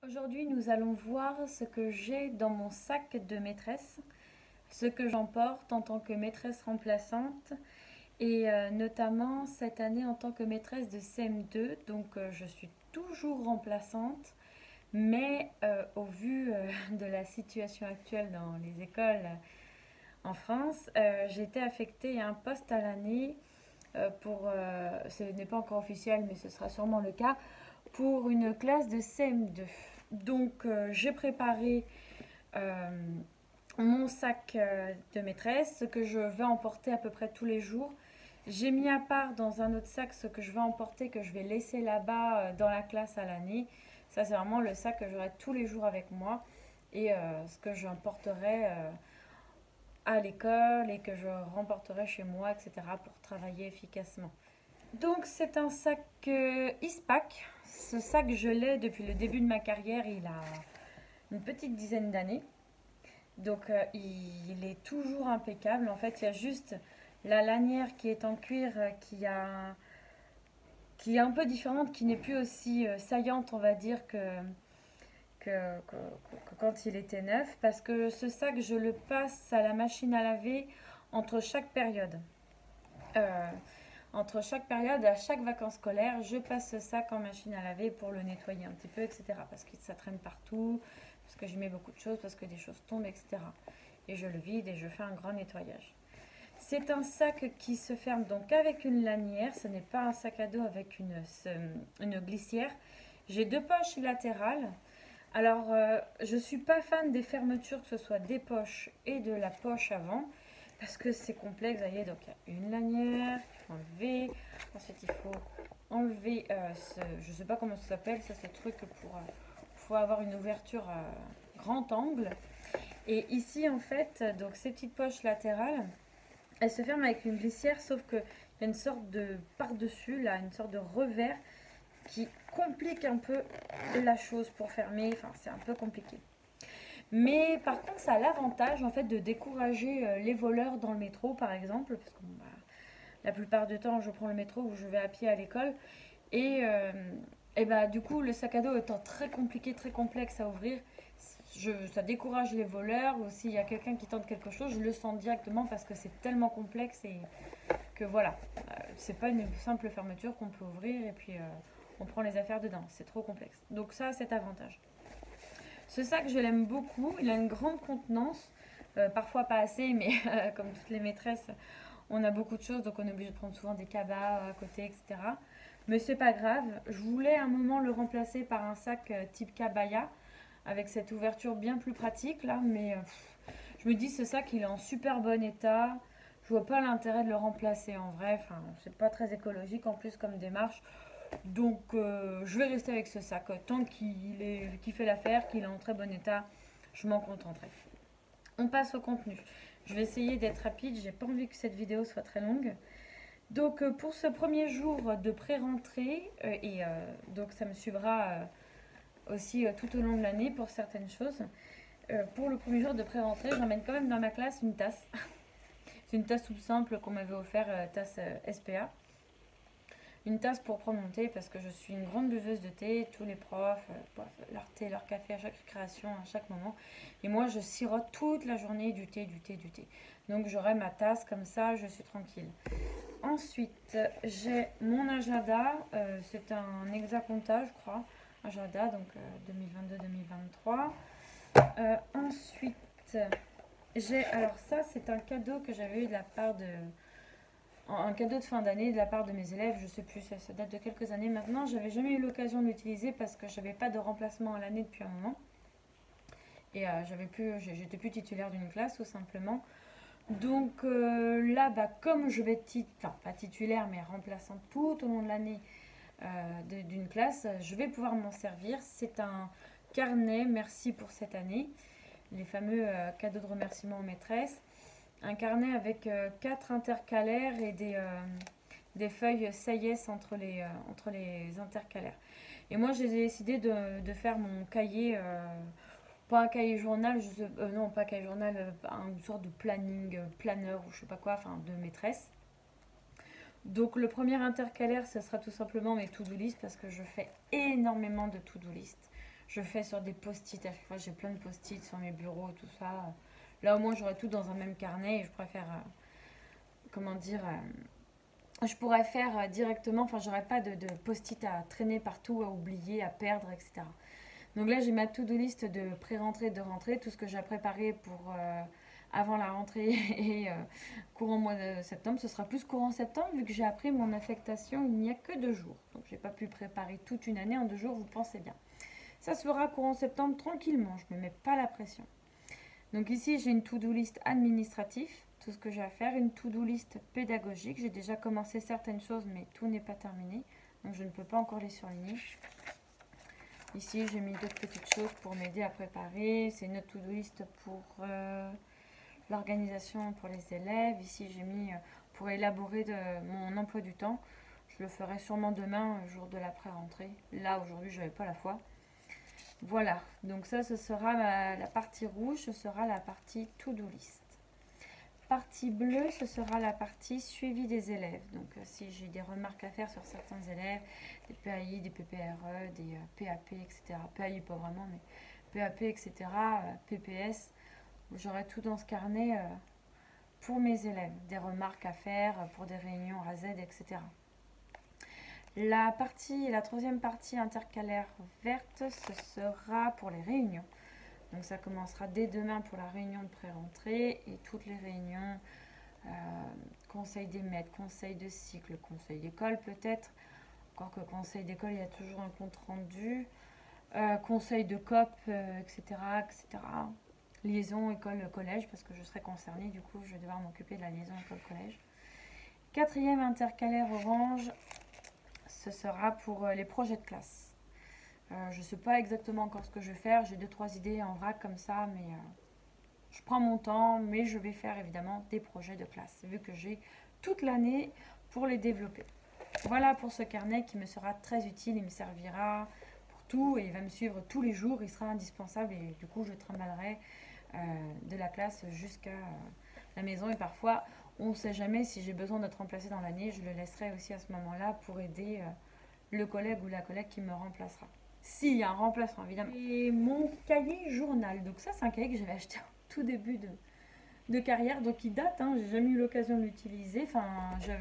Aujourd'hui, nous allons voir ce que j'ai dans mon sac de maîtresse, ce que j'emporte en tant que maîtresse remplaçante et notamment cette année en tant que maîtresse de CM2. Donc je suis toujours remplaçante, mais au vu de la situation actuelle dans les écoles en France, j'ai été affectée à un poste à l'année ce n'est pas encore officiel, mais ce sera sûrement le cas, pour une classe de CM2. Donc j'ai préparé euh, mon sac de maîtresse, ce que je vais emporter à peu près tous les jours. J'ai mis à part dans un autre sac ce que je vais emporter, que je vais laisser là-bas dans la classe à l'année. Ça, c'est vraiment le sac que j'aurai tous les jours avec moi et ce que j'emporterai à l'école et que je remporterai chez moi, etc., pour travailler efficacement. Donc c'est un sac Eastpak. Ce sac, je l'ai depuis le début de ma carrière. Il a une petite dizaine d'années. Donc il est toujours impeccable. En fait, il y a juste la lanière qui est en cuir qui est un peu différente, qui n'est plus aussi saillante, on va dire, que quand il était neuf. Parce que ce sac, je le passe à la machine à laver entre chaque période. Euh, Entre chaque période, à chaque vacances scolaires, je passe ce sac en machine à laver pour le nettoyer un petit peu, etc. Parce que ça traîne partout, parce que j'y mets beaucoup de choses, parce que des choses tombent, etc. Et je le vide et je fais un grand nettoyage. C'est un sac qui se ferme donc avec une lanière. Ce n'est pas un sac à dos avec une glissière. J'ai deux poches latérales. Alors, je ne suis pas fan des fermetures, que ce soit des poches et de la poche avant, parce que c'est complexe. Vous voyez, donc il y a une lanière qu'il faut enlever. Ensuite, il faut enlever je ne sais pas comment ça s'appelle, ça c'est le truc pour avoir une ouverture à grand angle. Et ici, en fait, donc ces petites poches latérales, elles se ferment avec une glissière, sauf qu'il y a une sorte de par-dessus, là, une sorte de revers qui complique un peu la chose pour fermer. Enfin, c'est un peu compliqué. Mais par contre, ça a l'avantage en fait de décourager les voleurs dans le métro, par exemple, parce que bon, bah, la plupart du temps, je prends le métro ou je vais à pied à l'école. Et bah, du coup, le sac à dos étant très compliqué, très complexe à ouvrir, ça décourage les voleurs. Ou s'il y a quelqu'un qui tente quelque chose, je le sens directement parce que c'est tellement complexe et que voilà, c'est pas une simple fermeture qu'on peut ouvrir et puis on prend les affaires dedans. C'est trop complexe. Donc ça, c'est avantage. Ce sac, je l'aime beaucoup. Il a une grande contenance. Parfois pas assez, mais comme toutes les maîtresses, on a beaucoup de choses, donc on est obligé de prendre souvent des cabas à côté, etc. Mais c'est pas grave. Je voulais à un moment le remplacer par un sac type cabaya, avec cette ouverture bien plus pratique là, mais je me dis ce sac il est en super bon état. Je vois pas l'intérêt de le remplacer en vrai. Enfin, c'est pas très écologique en plus comme démarche. Donc je vais rester avec ce sac. Tant qu'il fait l'affaire, qu'il est en très bon état, je m'en contenterai. On passe au contenu. Je vais essayer d'être rapide, j'ai pas envie que cette vidéo soit très longue. Donc pour ce premier jour de pré-rentrée, donc ça me suivra aussi tout au long de l'année pour certaines choses. Pour le premier jour de pré-rentrée, j'emmène quand même dans ma classe une tasse. C'est une tasse toute simple qu'on m'avait offert, tasse SPA. Une tasse pour prendre mon thé parce que je suis une grande buveuse de thé. Tous les profs boivent leur thé, leur café à chaque récréation, à chaque moment. Et moi, je sirote toute la journée du thé, du thé, du thé. Donc j'aurai ma tasse comme ça, je suis tranquille. Ensuite, j'ai mon agenda. C'est un hexaconta, je crois. Agenda, donc 2022-2023. Ensuite, alors ça, c'est un cadeau que j'avais eu de la part de un cadeau de fin d'année de la part de mes élèves, je sais plus, ça date de quelques années maintenant. J'avais jamais eu l'occasion de l'utiliser parce que j'avais pas de remplacement à l'année depuis un moment. Et j'étais plus titulaire d'une classe tout simplement. Donc là, bah, comme je vais être, enfin pas titulaire mais remplaçante tout au long de l'année d'une classe, je vais pouvoir m'en servir. C'est un carnet, merci pour cette année. Les fameux cadeaux de remerciement aux maîtresses. Un carnet avec 4 intercalaires et des feuilles saillesses entre les intercalaires. Et moi, j'ai décidé de faire mon cahier, pas un cahier journal, non, pas cahier journal, une sorte de planning, planeur ou je sais pas quoi, enfin de maîtresse. Donc le premier intercalaire, ce sera tout simplement mes to-do list parce que je fais énormément de to-do list. je fais sur des post-it. À chaque fois, j'ai plein de post-it sur mes bureaux, tout ça. Là, au moins, j'aurai tout dans un même carnet et je préfère, comment dire, je pourrais faire directement, enfin, j'aurais pas de post-it à traîner partout, à oublier, à perdre, etc. Donc là, j'ai ma to-do list de pré-rentrée, de rentrée, tout ce que j'ai préparé pour avant la rentrée et courant mois de septembre. Ce sera plus courant septembre, vu que j'ai appris mon affectation, il n'y a que 2 jours. Donc, j'ai pas pu préparer toute une année en 2 jours, vous pensez bien. Ça se fera courant septembre tranquillement, je ne me mets pas la pression. Donc ici, j'ai une to-do list administrative, tout ce que j'ai à faire, une to-do list pédagogique. J'ai déjà commencé certaines choses, mais tout n'est pas terminé, donc je ne peux pas encore les surligner. Ici, j'ai mis d'autres petites choses pour m'aider à préparer. C'est une to-do list pour l'organisation pour les élèves. Ici, j'ai mis pour élaborer mon emploi du temps. Je le ferai sûrement demain, jour de l'après-rentrée. Là, aujourd'hui, je n'avais pas la foi. Voilà, donc ça, ce sera la partie rouge, ce sera la partie to-do list. Partie bleue, ce sera la partie suivi des élèves. Donc, si j'ai des remarques à faire sur certains élèves, des PAI, des PPRE, des PAP, etc. PAI, pas vraiment, mais PAP, etc., PPS, j'aurai tout dans ce carnet pour mes élèves. Des remarques à faire pour des réunions AZ, etc. La troisième partie intercalaire verte, ce sera pour les réunions. Donc ça commencera dès demain pour la réunion de pré-rentrée et toutes les réunions, conseil des maîtres, conseil de cycle, conseil d'école peut-être. Encore que conseil d'école, il y a toujours un compte rendu. Conseil de COP, etc., etc. Liaison école-collège, parce que je serai concernée, du coup je vais devoir m'occuper de la liaison école-collège. Quatrième intercalaire orange, ce sera pour les projets de classe. Je ne sais pas exactement encore ce que je vais faire. J'ai 2-3 idées en vrac comme ça, mais je prends mon temps. Mais je vais faire évidemment des projets de classe, vu que j'ai toute l'année pour les développer. Voilà pour ce carnet qui me sera très utile. Il me servira pour tout et il va me suivre tous les jours. Il sera indispensable et du coup, je trimballerai de la classe jusqu'à la maison. Et parfois, on ne sait jamais si j'ai besoin d'être remplacée dans l'année. Je le laisserai aussi à ce moment-là pour aider le collègue ou la collègue qui me remplacera. S'il y a un remplaçant, évidemment. Et mon cahier journal. Donc ça, c'est un cahier que j'avais acheté au tout début de carrière. Donc il date, hein, j'ai jamais eu l'occasion de l'utiliser. Enfin,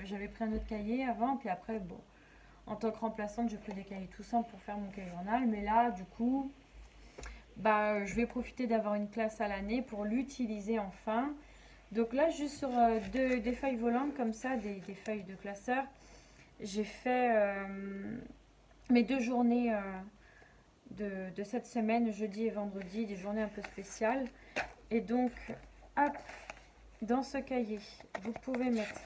j'avais pris un autre cahier avant. Puis après, bon, en tant que remplaçante, j'ai pris des cahiers tout simples pour faire mon cahier journal. Mais là, du coup, bah, je vais profiter d'avoir une classe à l'année pour l'utiliser enfin. Donc là, juste sur des feuilles volantes comme ça, des feuilles de classeur, j'ai fait mes 2 journées de cette semaine, jeudi et vendredi, des journées un peu spéciales. Et donc, hop, dans ce cahier, vous pouvez mettre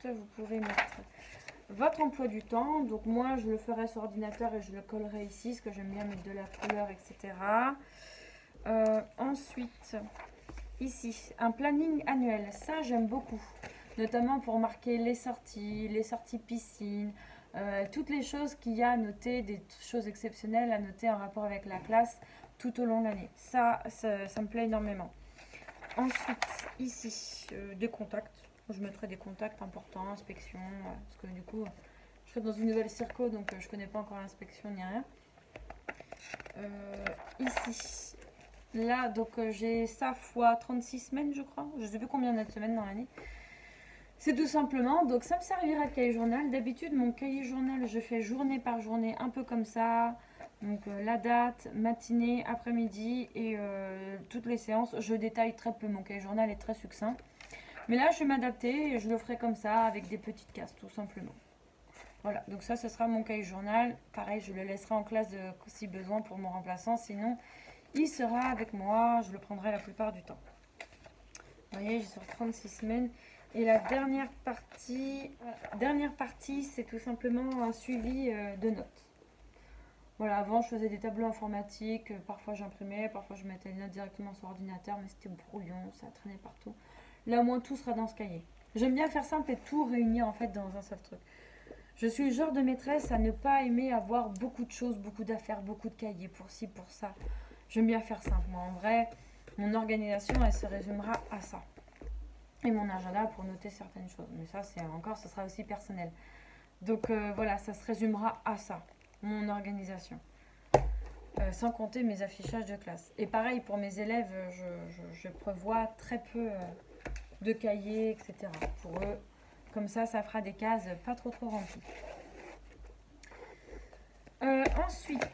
vous pouvez mettre votre emploi du temps. Donc moi, je le ferai sur ordinateur et je le collerai ici, parce que j'aime bien mettre de la couleur, etc. Ensuite, ici, un planning annuel. Ça, j'aime beaucoup. Notamment pour marquer les sorties piscine, toutes les choses qu'il y a à noter, des choses exceptionnelles à noter en rapport avec la classe tout au long de l'année. Ça me plaît énormément. Ensuite, ici, des contacts. Je mettrai des contacts importants, inspection, parce que du coup, je serai dans une nouvelle circo, donc je connais pas encore l'inspection ni rien. Ici, là, donc j'ai ça fois 36 semaines, je crois. Je sais plus combien il y a de semaines dans l'année. C'est tout simplement, donc ça me servira de cahier journal. D'habitude, mon cahier journal, je fais journée par journée, un peu comme ça. Donc la date, matinée, après-midi et toutes les séances. Je détaille très peu, mon cahier journal est très succinct. Mais là, je vais m'adapter et je le ferai comme ça, avec des petites cases, tout simplement. Voilà, donc ça, ce sera mon cahier journal. Pareil, je le laisserai en classe si besoin pour mon remplaçant. Sinon, il sera avec moi. Je le prendrai la plupart du temps. Vous voyez, j'ai sur 36 semaines. Et la dernière partie, c'est tout simplement un suivi de notes. Voilà, avant je faisais des tableaux informatiques, parfois j'imprimais, parfois je mettais les notes directement sur ordinateur, mais c'était brouillon, ça traînait partout. Là au moins tout sera dans ce cahier. J'aime bien faire simple et tout réunir en fait dans un seul truc. Je suis le genre de maîtresse à ne pas aimer avoir beaucoup de choses, beaucoup d'affaires, beaucoup de cahiers, pour ci, pour ça. J'aime bien faire simple. Moi en vrai, mon organisation elle se résumera à ça. Et mon agenda pour noter certaines choses. Mais ça, c'est encore, ce sera aussi personnel. Donc voilà, ça se résumera à ça, mon organisation. Sans compter mes affichages de classe. Et pareil pour mes élèves, je prévois très peu de cahiers, etc. Pour eux, comme ça fera des cases pas trop remplies. Ensuite,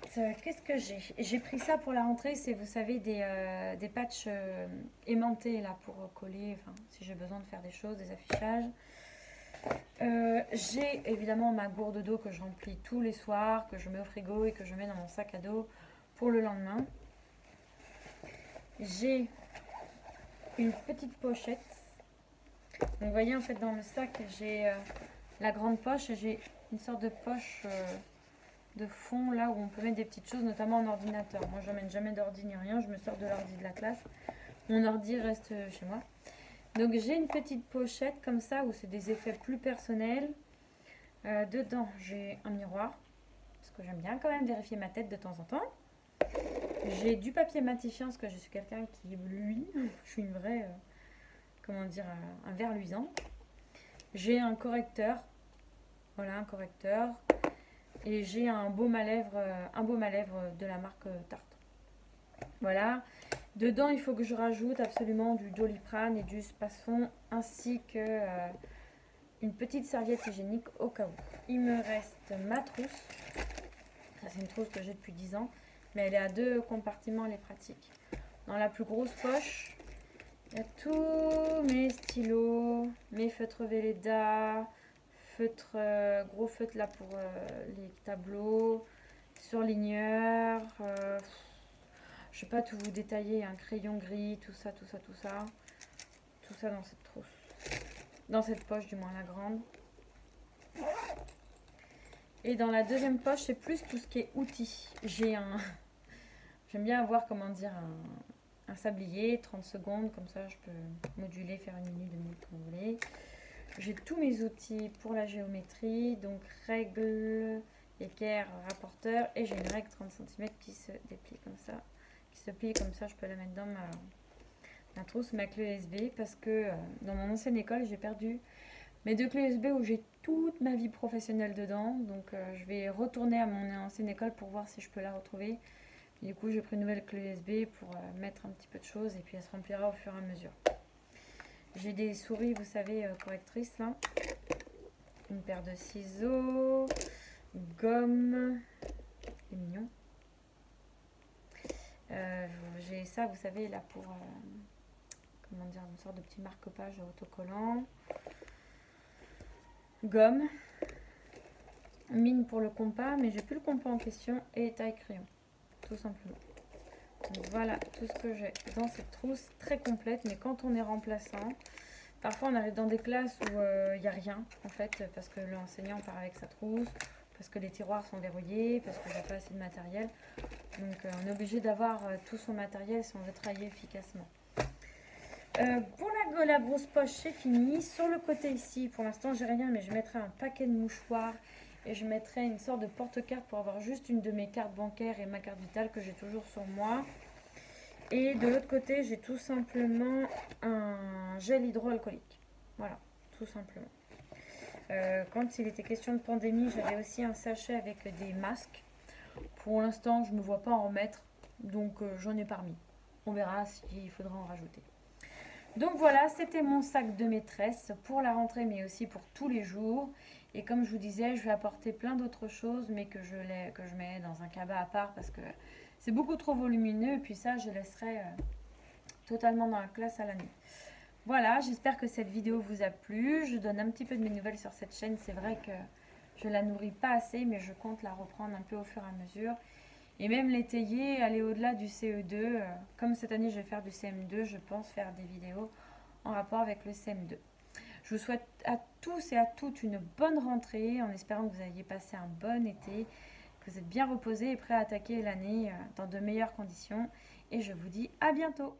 qu'est-ce que j'ai? J'ai pris ça pour la rentrée, c'est, vous savez, des patchs aimantés là pour coller, enfin, si j'ai besoin de faire des choses, des affichages. J'ai évidemment ma gourde d'eau que je remplis tous les soirs, que je mets au frigo et que je mets dans mon sac à dos pour le lendemain. J'ai une petite pochette. Donc, vous voyez, en fait, dans le sac, j'ai la grande poche et j'ai une sorte de poche de fond là où on peut mettre des petites choses, notamment en ordinateur. Moi, je n'emmène jamais d'ordi ni rien, je me sors de l'ordi de la classe. Mon ordi reste chez moi. Donc, j'ai une petite pochette comme ça où c'est des effets plus personnels. Dedans, j'ai un miroir parce que j'aime bien quand même vérifier ma tête de temps en temps. J'ai du papier matifiant parce que je suis quelqu'un qui luit. Je suis une vraie, comment dire, un verre luisant. J'ai un correcteur. Voilà, un correcteur. Et j'ai un baume à lèvres de la marque Tarte. Voilà. Dedans, il faut que je rajoute absolument du Doliprane et du Spasfon, ainsi que une petite serviette hygiénique au cas où. Il me reste ma trousse. Ça, c'est une trousse que j'ai depuis 10 ans, mais elle est à 2 compartiments, elle est pratique. Dans la plus grosse poche, il y a tous mes stylos, mes feutres Velleda, gros feutres là pour les tableaux, surligneurs, je ne vais pas tout vous détailler, un crayon gris, tout ça dans cette trousse, dans cette poche du moins, la grande. Et dans la deuxième poche, c'est plus tout ce qui est outils. J'aime bien avoir, comment dire, un sablier, 30 secondes, comme ça je peux moduler, faire 1 minute, 2 minutes, comme vous voulez. J'ai tous mes outils pour la géométrie, donc règle, équerre, rapporteur, et j'ai une règle 30 cm qui se déplie comme ça, qui se plie comme ça, je peux la mettre dans ma trousse, ma clé USB, parce que dans mon ancienne école, j'ai perdu mes 2 clés USB où j'ai toute ma vie professionnelle dedans, donc je vais retourner à mon ancienne école pour voir si je peux la retrouver. Du coup, j'ai pris une nouvelle clé USB pour mettre un petit peu de choses, et puis elle se remplira au fur et à mesure. J'ai des souris, vous savez, correctrices là. Une paire de ciseaux, gomme, c'est mignon. J'ai ça, vous savez, là pour, comment dire, une sorte de petit marque-page autocollant. Gomme. Mine pour le compas, mais j'ai plus le compas en question, et taille crayon, tout simplement. Donc voilà tout ce que j'ai dans cette trousse, très complète, mais quand on est remplaçant, parfois on arrive dans des classes où il n'y a rien en fait, parce que l'enseignant part avec sa trousse, parce que les tiroirs sont verrouillés, parce que j'ai pas assez de matériel. Donc on est obligé d'avoir tout son matériel si on veut travailler efficacement. Pour la grosse poche, c'est fini. Sur le côté ici, pour l'instant j'ai rien, mais je mettrai un paquet de mouchoirs et je mettrai une sorte de porte-carte pour avoir juste une de mes cartes bancaires et ma carte vitale que j'ai toujours sur moi. Et de l'autre côté, j'ai tout simplement un gel hydroalcoolique. Voilà, tout simplement. Quand il était question de pandémie, j'avais aussi un sachet avec des masques. Pour l'instant, je ne me vois pas en remettre, donc j'en ai pas remis. On verra s'il faudra en rajouter. Donc voilà, c'était mon sac de maîtresse pour la rentrée, mais aussi pour tous les jours. Et comme je vous disais, je vais apporter plein d'autres choses, mais que je mets dans un cabas à part parce que c'est beaucoup trop volumineux. Et puis ça, je laisserai totalement dans la classe à l'année. Voilà, j'espère que cette vidéo vous a plu. Je donne un petit peu de mes nouvelles sur cette chaîne. C'est vrai que je la nourris pas assez, mais je compte la reprendre un peu au fur et à mesure. Et même l'étayer, aller au-delà du CE2. Comme cette année, je vais faire du CM2, je pense faire des vidéos en rapport avec le CM2. Je vous souhaite à tous et à toutes une bonne rentrée, en espérant que vous ayez passé un bon été, que vous êtes bien reposés et prêts à attaquer l'année dans de meilleures conditions. Et je vous dis à bientôt!